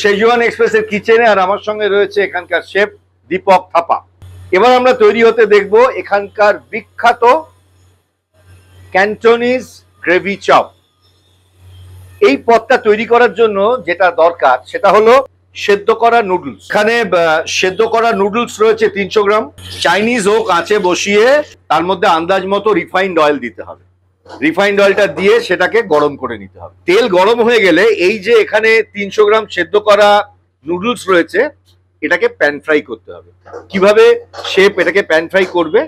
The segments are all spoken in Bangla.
সেজওয়ান এক্সপ্রেসের কিচেনে, আর আমার সঙ্গে রয়েছে এখানকার শেফ দীপক থাপা। এবার আমরা তৈরি হতে দেখব এখানকার বিখ্যাত ক্যান্টনিজ গ্রেভি চপ। এই পদটা তৈরি করার জন্য যেটা দরকার সেটা হলো সেদ্ধ করা নুডলস। এখানে সেদ্ধ করা নুডলস রয়েছে 300 গ্রাম। চাইনিজ হোক আঁচে বসিয়ে তার মধ্যে আন্দাজ মতো রিফাইন্ড অয়েল দিতে হবে। রিফাইন্ড অয়েলটা দিয়ে সেটাকে গরম করে নিতে হবে। তেল গরম হয়ে গেলে এই যে এখানে 300 গ্রাম সেদ্ধ করা নুডলস রয়েছে এটাকে প্যান ফ্রাই করতে হবে। কিভাবে শেফ এটাকে প্যান ফ্রাই করবে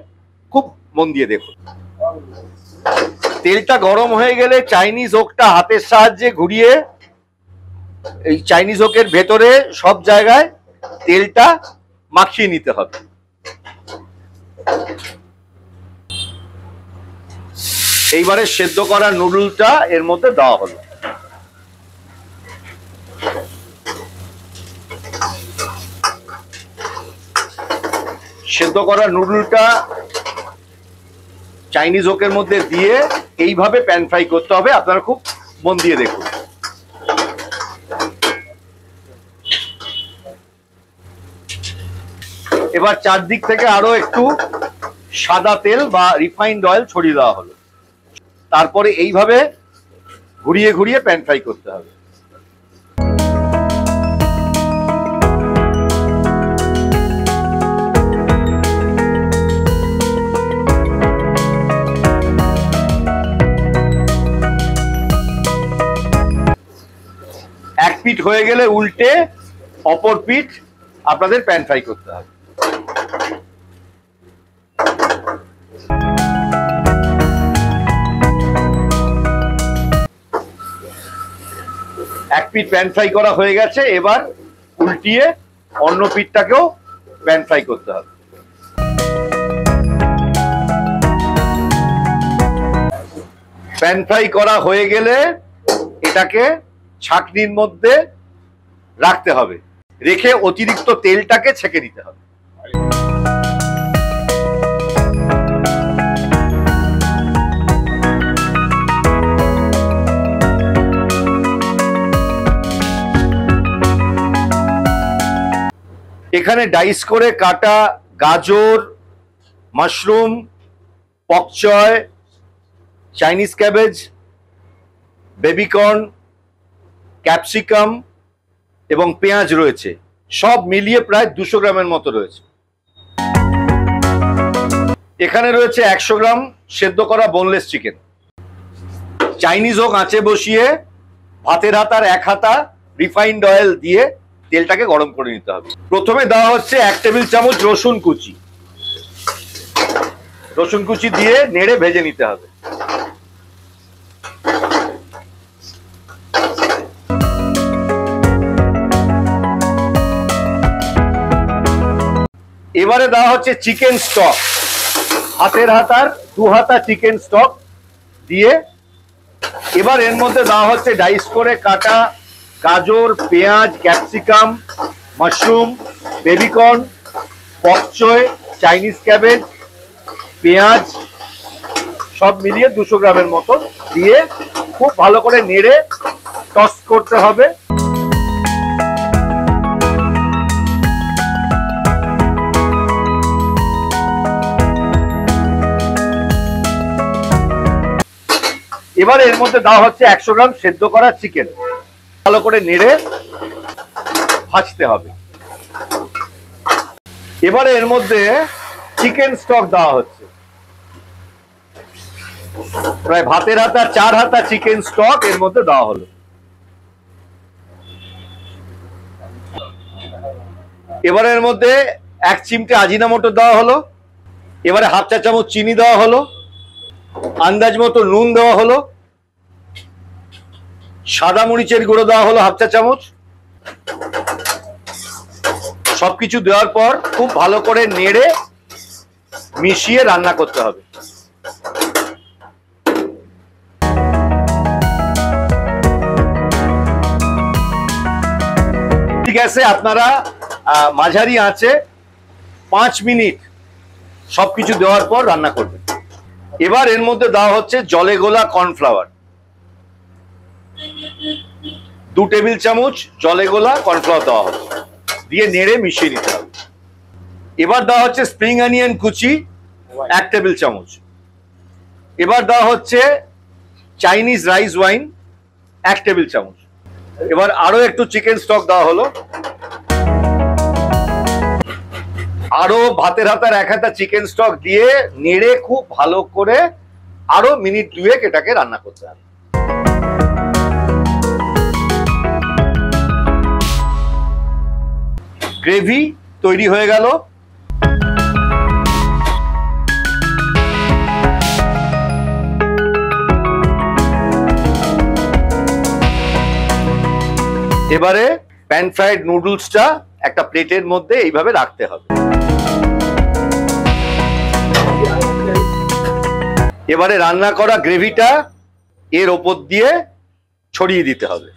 খুব মন দিয়ে দেখুন। তেলটা গরম হয়ে গেলে চাইনিজ হোকটা হাতের সাহায্যে ঘুরিয়ে এই চাইনিজ হোকের ভেতরে সব জায়গায় তেলটা মাখিয়ে নিতে হবে। এইবারে সেদ্ধ করা নুডলটা এর মধ্যে দেওয়া হলো। সেদ্ধ করা নুডলটা চাইনিজ হোকের মধ্যে দিয়ে এইভাবে প্যান ফ্রাই করতে হবে। আপনারা খুব মন দিয়ে দেখুন। এবার চারদিক থেকে আরো একটু সাদা তেল বা রিফাইন্ড অয়েল ছড়িয়ে দেওয়া হলো। তারপরে এইভাবে ঘুরিয়ে ঘুরিয়ে প্যান ফ্রাই করতে হবে। এক পিঠ হয়ে গেলে উল্টে অপর পিঠ আপনাদের প্যান ফ্রাই করতে হবে। এক পিঠ প্যান ফ্রাই করা হয়ে গেছে, এবার উল্টিয়ে অন্য পিঠটাকেও প্যান ফ্রাই করতে হবে। প্যান ফ্রাই করা হয়ে গেলে এটাকে ছাঁকনির মধ্যে রাখতে হবে, রেখে অতিরিক্ত তেলটাকে ছেঁকে নিতে হবে। এখানে ডাইস করে কাটা গাজর, mushroom, pak choi, Chinese cabbage, baby corn, capsicum এবং পেঁয়াজ রয়েছে। সব মিলিয়ে প্রায় 200 গ্রামের মতো রয়েছে। এখানে রয়েছে 100 গ্রাম সেদ্ধ করা বোনলেস চিকেন। চাইনিজ হোক আঁচে বসিয়ে ভাতের হাতার 1 হাতা রিফাইন্ড অয়েল দিয়ে তেলটাকে গরম করে নিতে হবে। প্রথমে দেওয়া হচ্ছে 1 টেবিল চামচ রসুন কুচি। রসুন কুচি দিয়ে নেড়ে ভেজে নিতে হবে। এবারে দেওয়া হচ্ছে চিকেন স্টক। হাতের হাতার 2 হাতা চিকেন স্টক দিয়ে এবার এর মধ্যে দেওয়া হচ্ছে ডাইস করে কাটা গাজর, পেঁয়াজ, capsicum, mushroom, baby corn, pak choi, Chinese cabbage, পেঁয়াজ সব মিলিয়ে 200 গ্রামের মতো দিয়ে খুব ভালো করে নেড়ে টস করতে হবে। এবার এর মধ্যে দেওয়া হচ্ছে 100 গ্রাম সেদ্ধ করা চিকেন। ভালো করে নেড়ে ভাজতে হবে। এবারে এর মধ্যে চিকেন স্টক দেওয়া হচ্ছে। প্রায় ভাতের হাতা 4 হাতা চিকেন স্টক এর মধ্যে দেওয়া হলো। এবারে এর মধ্যে 1 চিমটে আজিনামোটো দেওয়া হলো। এবারে হাফ চা চামচ চিনি দেওয়া হলো। আন্দাজ মতো নুন দেওয়া হলো। সাদা মরিচের গুঁড়ো দেওয়া হলো হাফ চা চামচ। সবকিছু দেওয়ার পর খুব ভালো করে নেড়ে মিশিয়ে রান্না করতে হবে। গ্যাসে আপনারা মাঝারি আঁচে 5 মিনিট সবকিছু দেওয়ার পর রান্না করবেন। এবার এর মধ্যে দেওয়া হচ্ছে জলে গোলা কর্নফ্লাওয়ার। 2 টেবিল চামচ জলে গোলা কর্নফ্লাওয়ার দেওয়া হবে, দিয়ে নেড়ে মিশিয়ে নিতে হবে। এবার দেওয়া হচ্ছে স্প্রিং অনিয়ন কুচি 1 টেবিল চামচ। এবার দেওয়া হচ্ছে চাইনিজ রাইস ওয়াইন 1 টেবিল চামচ। এবার আরো একটু চিকেন স্টক দেওয়া হলো, আরো ভাতের হাতার 1 হাতা চিকেন স্টক দিয়ে নেড়ে খুব ভালো করে আরো মিনিট 2 এটাকে রান্না করতে হবে। গ্রেভি তৈরি হয়ে গেল। এবারে প্যান ফ্রাইড নুডলসটা একটা প্লেটের মধ্যে এইভাবে রাখতে হবে। এবারে রান্না করা গ্রেভিটা এর ওপর দিয়ে ছড়িয়ে দিতে হবে।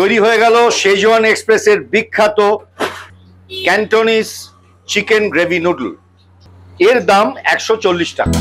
তৈরি হয়ে গেল শেজওয়ান এক্সপ্রেসের বিখ্যাত ক্যান্টনিজ চিকেন গ্রেভি নুডল। এর দাম 140 টাকা।